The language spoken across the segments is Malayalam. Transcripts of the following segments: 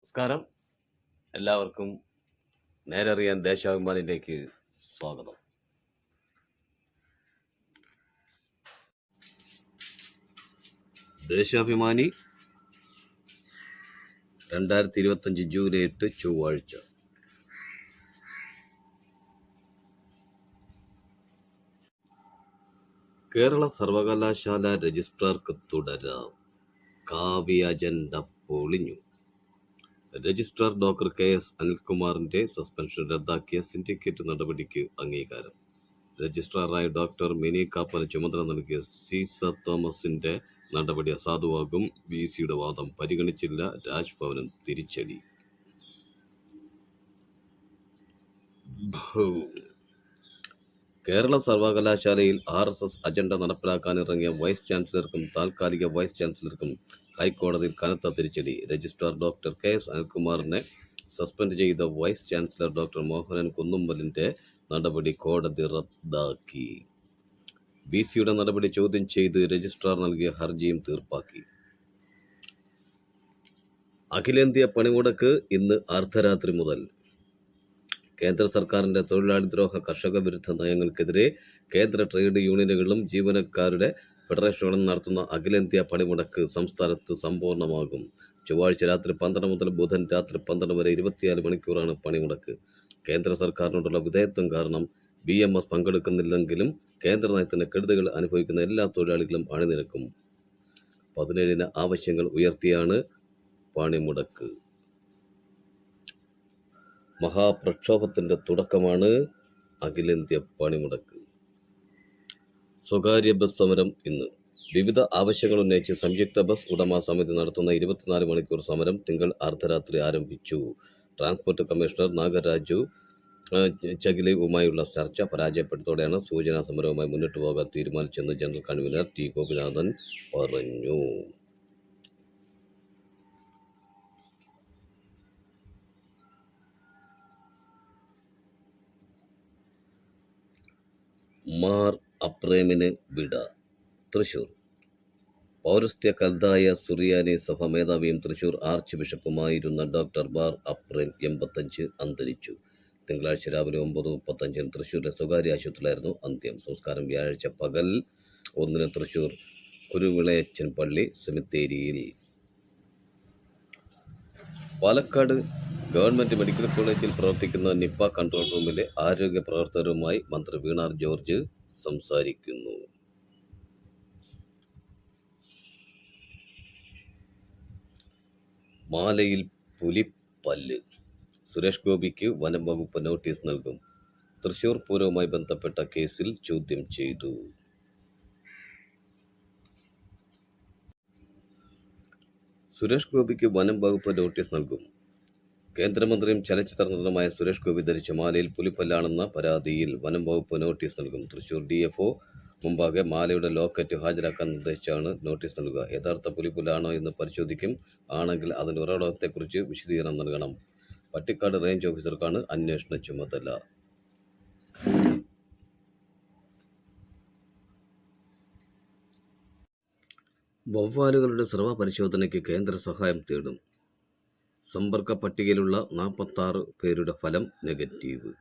നമസ്കാരം. എല്ലാവർക്കും നേരറിയാൻ ദേശാഭിമാനിയിലേക്ക് സ്വാഗതം. ദേശാഭിമാനി 2025 ജൂലൈ 8 ചൊവ്വാഴ്ച. കേരള സർവകലാശാല രജിസ്ട്രാർക്ക് തുടരാം. കാവ്യ അജണ്ട പൊളിഞ്ഞു. രജിസ്ട്രാർ ഡോക്ടർ KS അനിൽകുമാറിന്റെ സസ്പെൻഷൻ റദ്ദാക്കിയ സിൻഡിക്കേറ്റ് നടപടിക്ക് അംഗീകാരം. രജിസ്ട്രാറായി ഡോക്ടർ മിനി കാപ്പന് ചുമതല നൽകിയ സീസ തോമസിന്റെ നടപടി അസാധുവാകും. VCയുടെ വാദം പരിഗണിച്ചില്ല. രാജ്ഭവനും തിരിച്ചടി. കേരള സർവകലാശാലയിൽ RSS അജണ്ട നടപ്പിലാക്കാനിറങ്ങിയ വൈസ് ചാൻസലർക്കും താൽക്കാലിക വൈസ് ചാൻസലർക്കും ഹൈക്കോടതിയിൽ കനത്ത തിരിച്ചടി. രജിസ്ട്രാർ ഡോക്ടർ KS അനിൽകുമാറിനെ സസ്പെൻഡ് ചെയ്ത വൈസ് ചാൻസലർ ഡോക്ടർ മോഹനൻ കുന്നുമ്മലിന്റെ നടപടി കോടതി റദ്ദാക്കി. VCയുടെ നടപടി ചോദ്യം ചെയ്ത് രജിസ്ട്രാർ നൽകിയ ഹർജിയും തീർപ്പാക്കി. അഖിലേന്ത്യാ പണിമുടക്ക് ഇന്ന് അർദ്ധരാത്രി മുതൽ. കേന്ദ്ര സർക്കാരിന്റെ തൊഴിലാളി ദ്രോഹ കർഷക വിരുദ്ധ നയങ്ങൾക്കെതിരെ കേന്ദ്ര ട്രേഡ് യൂണിയനുകളും ജീവനക്കാരുടെ ഫെഡറേഷനുകളും നടത്തുന്ന അഖിലേന്ത്യാ പണിമുടക്ക് സംസ്ഥാനത്ത് സമ്പൂർണ്ണമാകും. ചൊവ്വാഴ്ച രാത്രി 12 മുതൽ ബുധൻ രാത്രി 12 വരെ 24 മണിക്കൂറാണ് പണിമുടക്ക്. കേന്ദ്ര സർക്കാരിനോടുള്ള വിധേയത്വം കാരണം BMS പങ്കെടുക്കുന്നില്ലെങ്കിലും കേന്ദ്ര നയത്തിന് കെടുതികൾ അനുഭവിക്കുന്ന എല്ലാ തൊഴിലാളികളും അണിനിരക്കും. 17 ആവശ്യങ്ങൾ ഉയർത്തിയാണ് പണിമുടക്ക്. മഹാപ്രക്ഷോഭത്തിന്റെ തുടക്കമാണ് അഖിലേന്ത്യാ പണിമുടക്ക്. സ്വകാര്യ ബസ് സമരം ഇന്ന്. വിവിധ ആവശ്യങ്ങൾ ഉന്നയിച്ച് സംയുക്ത ബസ് ഉടമ സമിതി നടത്തുന്ന 24 മണിക്കൂർ സമരം തിങ്കൾ അർദ്ധരാത്രി ആരംഭിച്ചു. ട്രാൻസ്പോർട്ട് കമ്മീഷണർ നാഗരാജു ചകിലയുമായുള്ള ചർച്ച പരാജയപ്പെട്ടതോടെയാണ് സൂചനാ സമരവുമായി മുന്നോട്ട് പോകാൻ തീരുമാനിച്ചെന്ന് ജനറൽ കൺവീനർ T ഗോപിനാഥൻ പറഞ്ഞു. മാർ അപ്രേമിന് വിട. തൃശൂർ. പൗരസ്ത്യ കൽദായ സുറിയാനി സഭ മേധാവിയും തൃശൂർ ആർച്ച് ബിഷപ്പുമായിരുന്ന ഡോക്ടർ മാർ അപ്രേം 85 അന്തരിച്ചു. തിങ്കളാഴ്ച രാവിലെ 9:35 തൃശൂരിലെ സ്വകാര്യ ആശുപത്രിയിലായിരുന്നു അന്ത്യം. സംസ്കാരം വ്യാഴാഴ്ച പകൽ 1 തൃശൂർ കുരുവിളയച്ചൻ പള്ളി സെമിത്തേരിയിൽ. പാലക്കാട് ഗവൺമെന്റ് മെഡിക്കൽ കോളേജിൽ പ്രവർത്തിക്കുന്ന നിപ്പ കൺട്രോൾ റൂമിലെ ആരോഗ്യ പ്രവർത്തകരുമായി മന്ത്രി വീണ ജോർജ് സംസാരിക്കുന്നു. മാലയിൽ പുലിപ്പല്ല്. സുരേഷ് ഗോപിക്ക് വനം വകുപ്പ് നോട്ടീസ് നൽകും. തൃശൂർ പൂരവുമായി ബന്ധപ്പെട്ട കേസിൽ ചോദ്യം ചെയ്തു. സുരേഷ് ഗോപിക്ക് വനം വകുപ്പ് നോട്ടീസ് നൽകും. കേന്ദ്രമന്ത്രിയും ചലച്ചിത്ര നടനുമായ സുരേഷ് ഗോപി ധരിച്ച മാലയിൽ പുലിപ്പല്ലാണെന്ന പരാതിയിൽ വനം വകുപ്പ് നോട്ടീസ് നൽകും. തൃശൂർ DFO മുമ്പാകെ മാലയുടെ ലോക്കറ്റ് ഹാജരാക്കാൻ നിർദ്ദേശിച്ചാണ് നോട്ടീസ് നൽകുക. യഥാർത്ഥ പുലിപ്പല്ലാണോ എന്ന് പരിശോധിക്കും. ആണെങ്കിൽ അതിന്റെ ഉറവിടത്തെക്കുറിച്ച് വിശദീകരണം നൽകണം. പട്ടിക്കാട് റേഞ്ച് ഓഫീസർക്കാണ് അന്വേഷണ ചുമതല. വവ്വാലുകളുടെ സ്രവ പരിശോധനയ്ക്ക് കേന്ദ്ര സഹായം തേടും. സമ്പർക്ക പട്ടികയിലുള്ള 46 പേരുടെ ഫലം നെഗറ്റീവ്.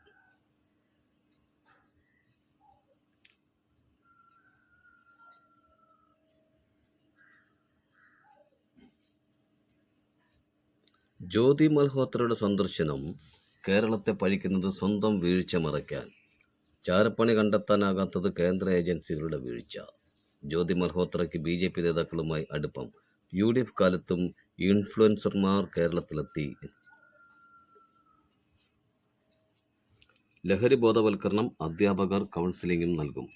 ജ്യോതി മൽഹോത്രയുടെ സന്ദർശനം കേരളത്തെ പഴിക്കുന്നത് സ്വന്തം വീഴ്ച മറയ്ക്കാൻ. ചാരപ്പണി കണ്ടെത്താനാകാത്തത് കേന്ദ്ര ഏജൻസികളുടെ വീഴ്ച. ജ്യോതി മൽഹോത്രയ്ക്ക് BJP നേതാക്കളുമായി അടുപ്പം. UDF കാലത്തും ഇൻഫ്ലുവൻസർമാർ കേരളത്തിലെത്തി. ലഹരി ബോധവൽക്കരണം, അധ്യാപകർ കൗൺസിലിംഗും നൽകും.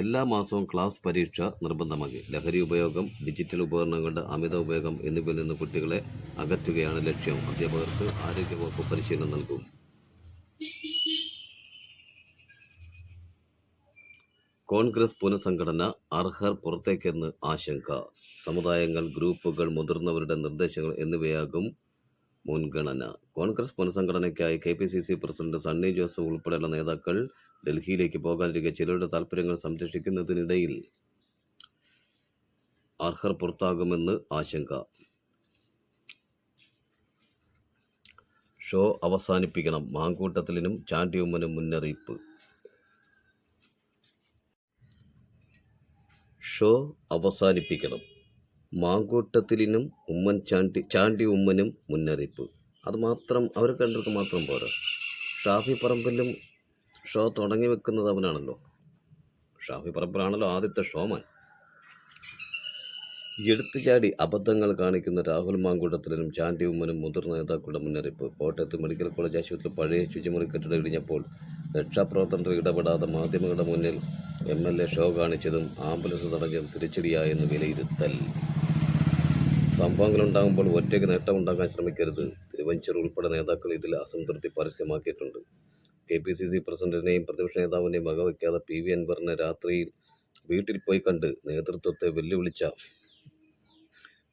എല്ലാ മാസവും ക്ലാസ് പരീക്ഷ നിർബന്ധമാക്കി. ലഹരി ഉപയോഗം, ഡിജിറ്റൽ ഉപകരണങ്ങളുടെ അമിത ഉപയോഗം എന്നിവയിൽ നിന്ന് കുട്ടികളെ അകറ്റുകയാണ് ലക്ഷ്യം. അധ്യാപകർക്ക് ആരോഗ്യവകുപ്പ് പരിശീലനം നൽകും. കോൺഗ്രസ് പുനഃസംഘടന അർഹർ പുറത്തേക്കെന്ന് ആശങ്ക. സമുദായങ്ങൾ, ഗ്രൂപ്പുകൾ, മുതിർന്നവരുടെ നിർദ്ദേശങ്ങൾ എന്നിവയാകും മുൻഗണന. കോൺഗ്രസ് പുനഃസംഘടനയ്ക്കായി KPCC പ്രസിഡന്റ് സണ്ണി ജോസഫ് ഉൾപ്പെടെയുള്ള നേതാക്കൾ ഡൽഹിയിലേക്ക് പോകാനിരിക്കെ ചിലരുടെ താൽപ്പര്യങ്ങൾ സംരക്ഷിക്കുന്നതിനിടയിൽ അർഹർ പുറത്താകുമെന്ന് ആശങ്ക. ഷോ അവസാനിപ്പിക്കണം, മാങ്കൂട്ടത്തിലിനും ചാണ്ടിയുമ്മനും മുന്നറിയിപ്പ്. ഷോ അവസാനിപ്പിക്കണം, മാങ്കൂട്ടത്തിലിനും ചാണ്ടി ഉമ്മനും മുന്നറിയിപ്പ്. അതുമാത്രം അവർ കണ്ടിട്ട് മാത്രം പോരാ. ഷാഫി പറമ്പിലും ഷോ തുടങ്ങി വെക്കുന്നത് അവനാണല്ലോ. ഷാഫി പറമ്പിലാണല്ലോ ആദ്യത്തെ ഷോമാൻ. എടുത്തുചാടി അബദ്ധങ്ങൾ കാണിക്കുന്ന രാഹുൽ മാങ്കൂട്ടത്തിലിനും ചാണ്ടി ഉമ്മനും മുതിർന്ന നേതാക്കളുടെ മുന്നറിയിപ്പ്. കോട്ടയത്ത് മെഡിക്കൽ കോളേജ് ആശുപത്രി പഴയ ശുചിമുറി കെട്ടിടം ഇടിഞ്ഞപ്പോൾ രക്ഷാപ്രവർത്തകർ ഇടപെടാതെ മാധ്യമങ്ങളുടെ മുന്നിൽ MLA ഷോ കാണിച്ചതും ആംബുലൻസ് തടഞ്ഞതും തിരിച്ചടിയായെന്ന് വിലയിരുത്തൽ. സംഭവങ്ങളുണ്ടാകുമ്പോൾ ഒറ്റയ്ക്ക് നേട്ടമുണ്ടാക്കാൻ ശ്രമിക്കരുത്. തിരുവഞ്ചൂർ ഉൾപ്പെടെ നേതാക്കൾ ഇതിൽ അസംതൃപ്തി പരസ്യമാക്കിയിട്ടുണ്ട്. KPCC പ്രസിഡന്റിനെയും പ്രതിപക്ഷ നേതാവിനെയും വകവയ്ക്കാതെ PV അൻവറിനെ രാത്രിയിൽ വീട്ടിൽ പോയി കണ്ട് നേതൃത്വത്തെ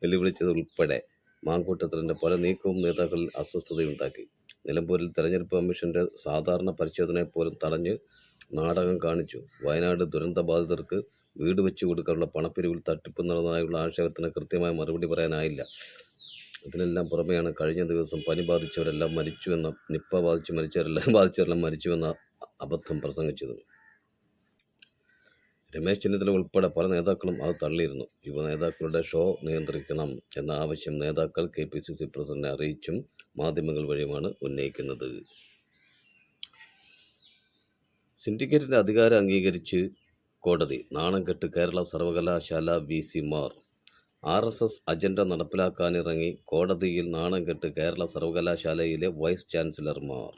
വെല്ലുവിളിച്ചതുൾപ്പെടെ മാങ്കൂട്ടത്തിലിൻ്റെ പല നീക്കവും നേതാക്കളിൽ അസ്വസ്ഥതയുണ്ടാക്കി. നിലമ്പൂരിൽ തെരഞ്ഞെടുപ്പ് കമ്മീഷന്റെ സാധാരണ പരിശോധനയെപ്പോലും തടഞ്ഞ് നാടകം കാണിച്ചു. വയനാട് ദുരന്തബാധിതർക്ക് വീട് വെച്ചു കൊടുക്കാനുള്ള പണപ്പിരിവിൽ തട്ടിപ്പ് നടന്നതായുള്ള ആക്ഷേപത്തിന് കൃത്യമായ മറുപടി പറയാനായില്ല. ഇതിനെല്ലാം പുറമെയാണ് കഴിഞ്ഞ ദിവസം പനി ബാധിച്ചവരെല്ലാം മരിച്ചുവെന്ന നിപ്പ ബാധിച്ചവരെല്ലാം മരിച്ചുവെന്ന അബദ്ധം പ്രസംഗിച്ചത്. രമേശ് ചെന്നിത്തല ഉൾപ്പെടെ പല നേതാക്കളും അത് തള്ളിയിരുന്നു. യുവ നേതാക്കളുടെ ഷോ നിയന്ത്രിക്കണം എന്ന ആവശ്യം നേതാക്കൾ KPCC പ്രസിഡന്റിനെ അറിയിച്ചും മാധ്യമങ്ങൾ വഴിയുമാണ് ഉന്നയിക്കുന്നത്. സിൻഡിക്കേറ്റിന്റെ അധികാരം അംഗീകരിച്ച് കോടതി. നാണം കെട്ട് കേരള സർവകലാശാല VC-മാർ. RSS അജണ്ട നടപ്പിലാക്കാനിറങ്ങി കോടതിയിൽ നാണം കെട്ട് കേരള സർവകലാശാലയിലെ വൈസ് ചാൻസലർമാർ.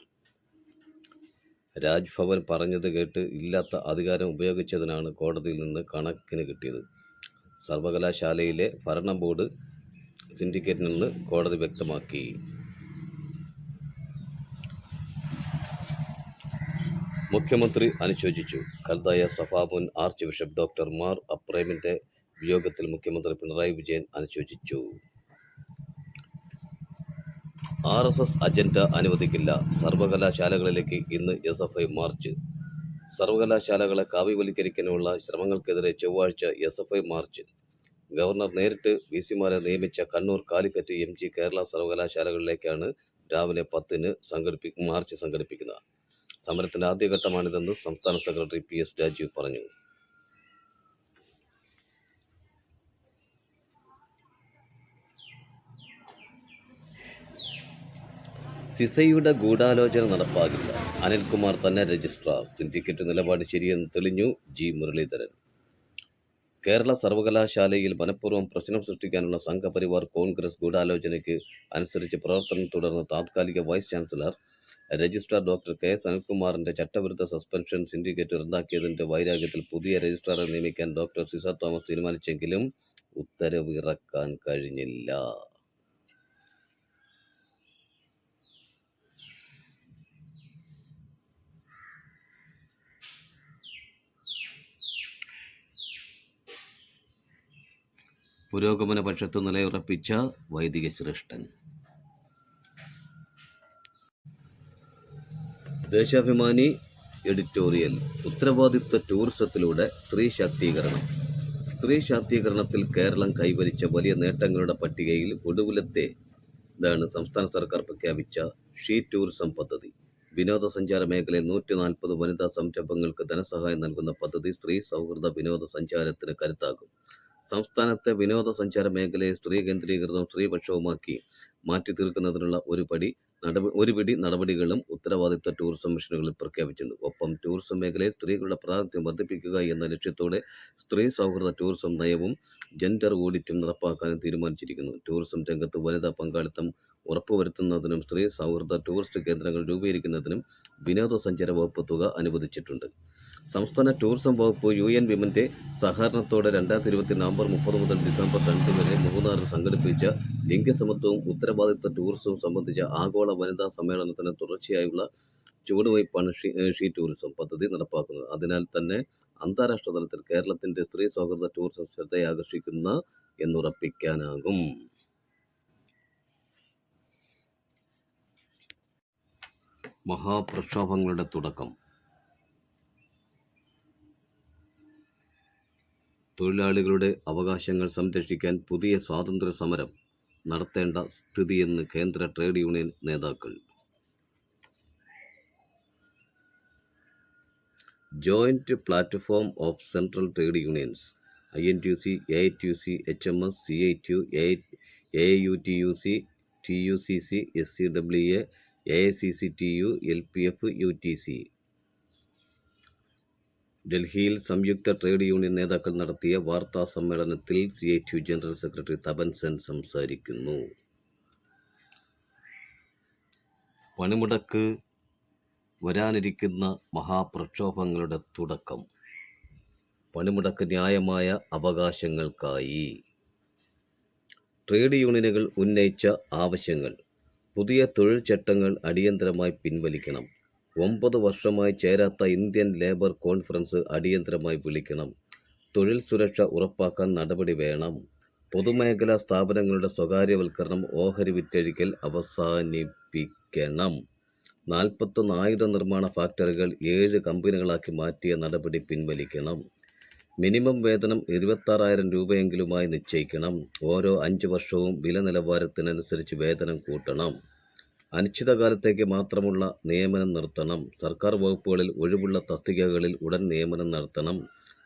രാജ്ഭവൻ പറഞ്ഞത് കേട്ട് ഇല്ലാത്ത അധികാരം ഉപയോഗിച്ചതിനാണ് കോടതിയിൽ നിന്ന് കണക്കിന് കിട്ടിയത്. സർവകലാശാലയിലെ ഭരണ ബോർഡ് സിൻഡിക്കേറ്റിനെന്ന് കോടതി വ്യക്തമാക്കി. മുഖ്യമന്ത്രി അനുശോചിച്ചു. കൽതായ സഭാ മുൻ ആർച്ച് ബിഷപ്പ് ഡോക്ടർ മാർ അപ്രേമിന്റെ വിയോഗത്തിൽ മുഖ്യമന്ത്രി പിണറായി വിജയൻ അനുശോചിച്ചു. RSS അജണ്ട അനുവദിക്കില്ല. സർവകലാശാലകളിലേക്ക് ഇന്ന് SFI മാർച്ച്. സർവകലാശാലകളെ കാവ്യവൽക്കരിക്കാനുള്ള ശ്രമങ്ങൾക്കെതിരെ ചൊവ്വാഴ്ച SFI മാർച്ച്. ഗവർണർ നേരിട്ട് VC-മാരെ നിയമിച്ച കണ്ണൂർ, കാലിക്കറ്റ്, MG കേരള സർവകലാശാലകളിലേക്കാണ് രാവിലെ 10-ന് മാർച്ച് സംഘടിപ്പിക്കുന്നത്. സമരത്തിന്റെ ആദ്യഘട്ടമാണിതെന്ന് സംസ്ഥാന സെക്രട്ടറി PS രാജീവ് പറഞ്ഞു. സിസയുടെ ഗൂഢാലോചന നടപ്പാകില്ല. അനിൽകുമാർ തന്നെ രജിസ്ട്രാർ. സിൻഡിക്കേറ്റ് നിലപാട് ശരിയെന്ന് തെളിഞ്ഞു G മുരളീധരൻ. കേരള സർവകലാശാലയിൽ മനഃപൂർവ്വം പ്രശ്നം സൃഷ്ടിക്കാനുള്ള സംഘപരിവാർ കോൺഗ്രസ് ഗൂഢാലോചനയ്ക്ക് അനുസരിച്ച് പ്രവർത്തനം തുടർന്ന് താത്കാലിക vice chancellor registrar doctor KS അനിൽകുമാറിന്റെ ചട്ടവിരുദ്ധ സസ്പെൻഷൻ സിൻഡിക്കേറ്റ് റദ്ദാക്കിയതിന്റെ വൈരാഗ്യത്തിൽ പുതിയ രജിസ്ട്രാറെ നിയമിക്കാൻ ഡോക്ടർ സിസ തോമസ് തീരുമാനിച്ചെങ്കിലും ഉത്തരവ് ഇറക്കാൻ കഴിഞ്ഞില്ല. പുരോഗമന പക്ഷത്ത് നിലയുറപ്പിച്ച വൈദിക ശ്രേഷ്ഠൻ. ദേശാഭിമാനി എഡിറ്റോറിയൽ. ഉത്തരവാദിത്വ ടൂറിസത്തിലൂടെ സ്ത്രീ ശാക്തീകരണം. സ്ത്രീ ശാക്തീകരണത്തിൽ കേരളം കൈവരിച്ച വലിയ നേട്ടങ്ങളുടെ പട്ടികയിൽ ഒടുവിലത്തേതാണ് സംസ്ഥാന സർക്കാർ പ്രഖ്യാപിച്ച ഷീ ടൂറിസം പദ്ധതി. വിനോദസഞ്ചാര മേഖലയിൽ 140 വനിതാ സംരംഭങ്ങൾക്ക് ധനസഹായം നൽകുന്ന പദ്ധതി സ്ത്രീ സൗഹൃദ വിനോദസഞ്ചാരത്തിന് കരുത്താകും. സംസ്ഥാനത്തെ വിനോദസഞ്ചാര മേഖലയെ സ്ത്രീ കേന്ദ്രീകൃതവും സ്ത്രീപക്ഷവുമാക്കി മാറ്റി തീർക്കുന്നതിനുള്ള ഒരു പിടി നടപടികളും ഉത്തരവാദിത്വ ടൂറിസം മിഷനുകളിൽ പ്രഖ്യാപിച്ചിട്ടുണ്ട്. ഒപ്പം ടൂറിസം മേഖലയിൽ സ്ത്രീകളുടെ പ്രാതിനിധ്യം വർദ്ധിപ്പിക്കുക എന്ന ലക്ഷ്യത്തോടെ സ്ത്രീ സൗഹൃദ ടൂറിസം നയവും ജെൻഡർ ഓഡിറ്റും നടപ്പാക്കാനും തീരുമാനിച്ചിരിക്കുന്നു. ടൂറിസം രംഗത്ത് വനിതാ പങ്കാളിത്തം ഉറപ്പുവരുത്തുന്നതിനും സ്ത്രീ സൗഹൃദ ടൂറിസ്റ്റ് കേന്ദ്രങ്ങൾ രൂപീകരിക്കുന്നതിനും വിനോദസഞ്ചാര വകുപ്പ് തുക അനുവദിച്ചിട്ടുണ്ട്. സംസ്ഥാന ടൂറിസം വകുപ്പ് UN വിമന്റെ സഹകരണത്തോടെ 2020 നവംബർ 30 മുതൽ ഡിസംബർ 2 വരെ മൂന്നാറിൽ സംഘടിപ്പിച്ച ലിംഗസമത്വവും ഉത്തരവാദിത്വ ടൂറിസവും സംബന്ധിച്ച ആഗോള വനിതാ സമ്മേളനത്തിന് തുടർച്ചയായുള്ള ചുവടുവയ്പ്പാണ് ഷീ ടൂറിസം പദ്ധതി നടപ്പാക്കുന്നത്. അതിനാൽ തന്നെ അന്താരാഷ്ട്ര തലത്തിൽ കേരളത്തിന്റെ സ്ത്രീ സൗഹൃദ ടൂറിസം ശ്രദ്ധയാകർഷിക്കുന്ന എന്നുറപ്പിക്കാനാകും. മഹാപ്രക്ഷോഭങ്ങളുടെ തുടക്കം. തൊഴിലാളികളുടെ അവകാശങ്ങൾ സംരക്ഷിക്കാൻ പുതിയ സ്വാതന്ത്ര്യ സമരം നടത്തേണ്ട സ്ഥിതിയെന്ന് കേന്ദ്ര ട്രേഡ് യൂണിയൻ നേതാക്കൾ. Joint platform of central trade unions INTUC, AITUC, HMS, CITU, AUTUC, TUCC, SCWA, AICCTU, LPF, UTC. ഡൽഹിയിൽ സംയുക്ത ട്രേഡ് യൂണിയൻ നേതാക്കൾ നടത്തിയ വാർത്താ സമ്മേളനത്തിൽ CITU general secretary Tapan Sen സംസാരിക്കുന്നു. പണിമുടക്ക് വരാനിരിക്കുന്ന മഹാപ്രക്ഷോഭങ്ങളുടെ തുടക്കം. പണിമുടക്ക് ന്യായമായ അവകാശങ്ങൾക്കായി. ട്രേഡ് യൂണിയനുകൾ ഉന്നയിച്ച ആവശ്യങ്ങൾ. പുതിയ തൊഴിൽ ചട്ടങ്ങൾ അടിയന്തരമായി പിൻവലിക്കണം. 9 വർഷമായി ചേരാത്ത ഇന്ത്യൻ ലേബർ കോൺഫറൻസ് അടിയന്തരമായി വിളിക്കണം. തൊഴിൽ സുരക്ഷ ഉറപ്പാക്കാൻ നടപടി വേണം. പൊതുമേഖലാ സ്ഥാപനങ്ങളുടെ സ്വകാര്യവൽക്കരണം, ഓഹരി വിറ്റഴിക്കൽ അവസാനിപ്പിക്കണം. 41 ആയുധ നിർമ്മാണ ഫാക്ടറികൾ 7 കമ്പനികളാക്കി മാറ്റിയ നടപടി പിൻവലിക്കണം. മിനിമം വേതനം 26,000 രൂപയെങ്കിലുമായി നിശ്ചയിക്കണം. ഓരോ 5 വർഷവും വില നിലവാരത്തിനനുസരിച്ച് വേതനം കൂട്ടണം. അനിശ്ചിതകാലത്തേക്ക് മാത്രമുള്ള നിയമനം നിർത്തണം. സർക്കാർ വകുപ്പുകളിൽ ഒഴിവുള്ള തസ്തികകളിൽ ഉടൻ നിയമനം നടത്തണം.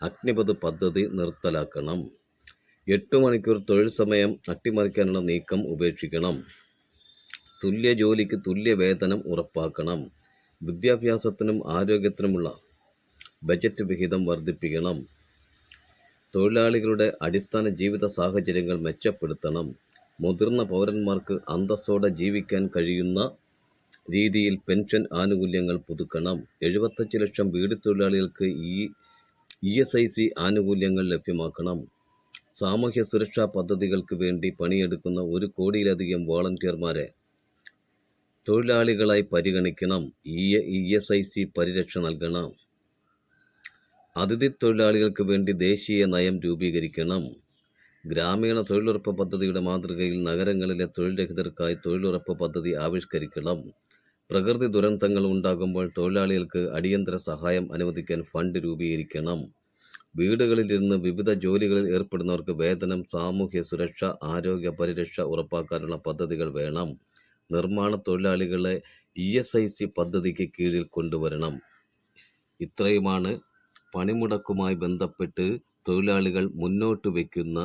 അഗ്നിപഥ് പദ്ധതി നിർത്തലാക്കണം. 8 മണിക്കൂർ തൊഴിൽ സമയം അട്ടിമറിക്കാനുള്ള നീക്കം ഉപേക്ഷിക്കണം. തുല്യ ജോലിക്ക് തുല്യ വേതനം ഉറപ്പാക്കണം. വിദ്യാഭ്യാസത്തിനും ആരോഗ്യത്തിനുമുള്ള ബജറ്റ് വിഹിതം വർദ്ധിപ്പിക്കണം. തൊഴിലാളികളുടെ അടിസ്ഥാന ജീവിത സാഹചര്യങ്ങൾ മെച്ചപ്പെടുത്തണം. മുതിർന്ന പൗരന്മാർക്ക് അന്തസ്സോടെ ജീവിക്കാൻ കഴിയുന്ന രീതിയിൽ പെൻഷൻ ആനുകൂല്യങ്ങൾ പുതുക്കണം. 75 ലക്ഷം ബീഡി തൊഴിലാളികൾക്ക് ESIC ആനുകൂല്യങ്ങൾ ലഭ്യമാക്കണം. സാമൂഹ്യ സുരക്ഷാ പദ്ധതികൾക്ക് വേണ്ടി പണിയെടുക്കുന്ന 1 കോടിയിലധികം വോളണ്ടിയർമാരെ തൊഴിലാളികളായി പരിഗണിക്കണം. ESIC പരിരക്ഷ നൽകണം. അതിഥി തൊഴിലാളികൾക്ക് വേണ്ടി ദേശീയ നയം രൂപീകരിക്കണം. ഗ്രാമീണ തൊഴിലുറപ്പ് പദ്ധതിയുടെ മാതൃകയിൽ നഗരങ്ങളിലെ തൊഴിൽ രഹിതർക്കായി തൊഴിലുറപ്പ് പദ്ധതി ആവിഷ്കരിക്കണം. പ്രകൃതി ദുരന്തങ്ങൾ ഉണ്ടാകുമ്പോൾ തൊഴിലാളികൾക്ക് അടിയന്തര സഹായം അനുവദിക്കാൻ ഫണ്ട് രൂപീകരിക്കണം. വീടുകളിലിരുന്ന് വിവിധ ജോലികളിൽ ഏർപ്പെടുന്നവർക്ക് വേതനം, സാമൂഹ്യ സുരക്ഷ, ആരോഗ്യ പരിരക്ഷ ഉറപ്പാക്കാനുള്ള പദ്ധതികൾ വേണം. നിർമ്മാണ തൊഴിലാളികളെ ESIC പദ്ധതിക്ക് കീഴിൽ കൊണ്ടുവരണം. ഇത്രയുമാണ് പണിമുടക്കുമായി ബന്ധപ്പെട്ട് തൊഴിലാളികൾ മുന്നോട്ട് വയ്ക്കുന്ന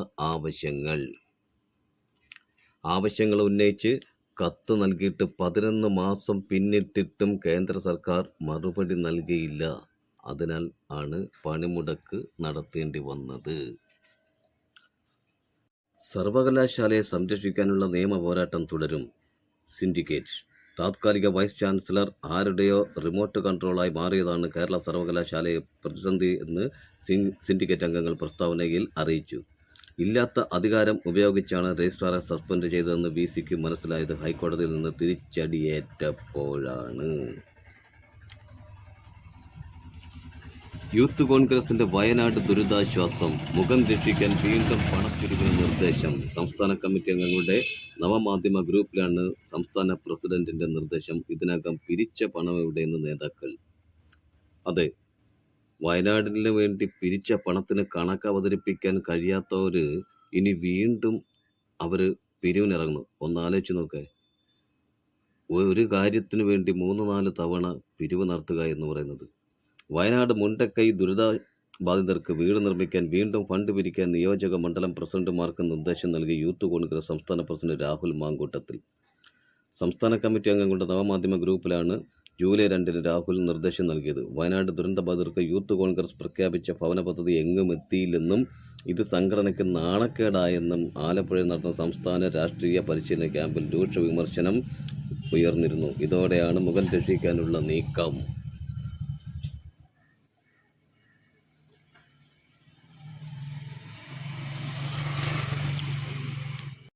ആവശ്യങ്ങൾ ഉന്നയിച്ച് കത്ത് നൽകിയിട്ട് 11 മാസം പിന്നിട്ടിട്ടും കേന്ദ്ര സർക്കാർ മറുപടി നൽകിയില്ല. അതിനാൽ ആണ് പണിമുടക്ക് നടത്തേണ്ടി വന്നത്. സർവകലാശാലയെ സംരക്ഷിക്കാനുള്ള നിയമ പോരാട്ടം തുടരും. സിൻഡിക്കേറ്റ്. താത്കാലിക വൈസ് ചാൻസലർ ആരുടെയോ റിമോട്ട് കൺട്രോളായി മാറിയതാണ് കേരള സർവകലാശാലയെ പ്രതിസന്ധി എന്ന് സിൻഡിക്കേറ്റ് അംഗങ്ങൾ പ്രസ്താവനയിൽ അറിയിച്ചു. ഇല്ലാത്ത അധികാരം ഉപയോഗിച്ചാണ് രജിസ്ട്രാറെ സസ്പെൻഡ് ചെയ്തതെന്ന് VCക്ക് മനസ്സിലായത് ഹൈക്കോടതിയിൽ നിന്ന് തിരിച്ചടിയേറ്റപ്പോഴാണ്. യൂത്ത് കോൺഗ്രസിന്റെ വയനാട് ദുരിതാശ്വാസം. മുഖം രക്ഷിക്കാൻ വീണ്ടും പണപ്പിരിവിന് നിർദ്ദേശം. സംസ്ഥാന കമ്മിറ്റി അംഗങ്ങളുടെ നവമാധ്യമ ഗ്രൂപ്പിലാണ് സംസ്ഥാന പ്രസിഡന്റിന്റെ നിർദ്ദേശം. ഇതിനകം പിരിച്ച പണം എവിടെയെന്ന് നേതാക്കൾ. അതെ, വയനാടിന് വേണ്ടി പിരിച്ച പണത്തിന് കണക്ക് അവതരിപ്പിക്കാൻ കഴിയാത്തവർ ഇനി വീണ്ടും അവർ പിരിവിനിറങ്ങുന്നു. ഒന്ന് ആലോചിച്ച് നോക്കേ. ഒരു കാര്യത്തിനു വേണ്ടി 3-4 തവണ പിരിവ് നടത്തുക എന്ന് പറയുന്നത്. വയനാട് മുണ്ടക്കൈ ദുരിതബാധിതർക്ക് വീട് നിർമ്മിക്കാൻ വീണ്ടും ഫണ്ട് പിരിക്കാൻ നിയോജക മണ്ഡലം പ്രസിഡന്റുമാർക്ക് നിർദ്ദേശം നൽകി യൂത്ത് കോൺഗ്രസ് സംസ്ഥാന പ്രസിഡന്റ് രാഹുൽ മാങ്കൂട്ടത്തിൽ. സംസ്ഥാന കമ്മിറ്റി അംഗങ്ങളുടെ നവമാധ്യമ ഗ്രൂപ്പിലാണ് ജൂലൈ 2 രാഹുൽ നിർദ്ദേശം നൽകിയത്. വയനാട് ദുരന്തബാധിതർക്ക് യൂത്ത് കോൺഗ്രസ് പ്രഖ്യാപിച്ച ഭവന പദ്ധതി എങ്ങും എത്തിയില്ലെന്നും ഇത് സംഘടനയ്ക്ക് നാണക്കേടായെന്നും ആലപ്പുഴയിൽ നടന്ന സംസ്ഥാന രാഷ്ട്രീയ പരിശീലന ക്യാമ്പിൽ രൂക്ഷ വിമർശനം ഉയർന്നിരുന്നു. ഇതോടെയാണ് മുഖം രക്ഷിക്കാനുള്ള നീക്കം.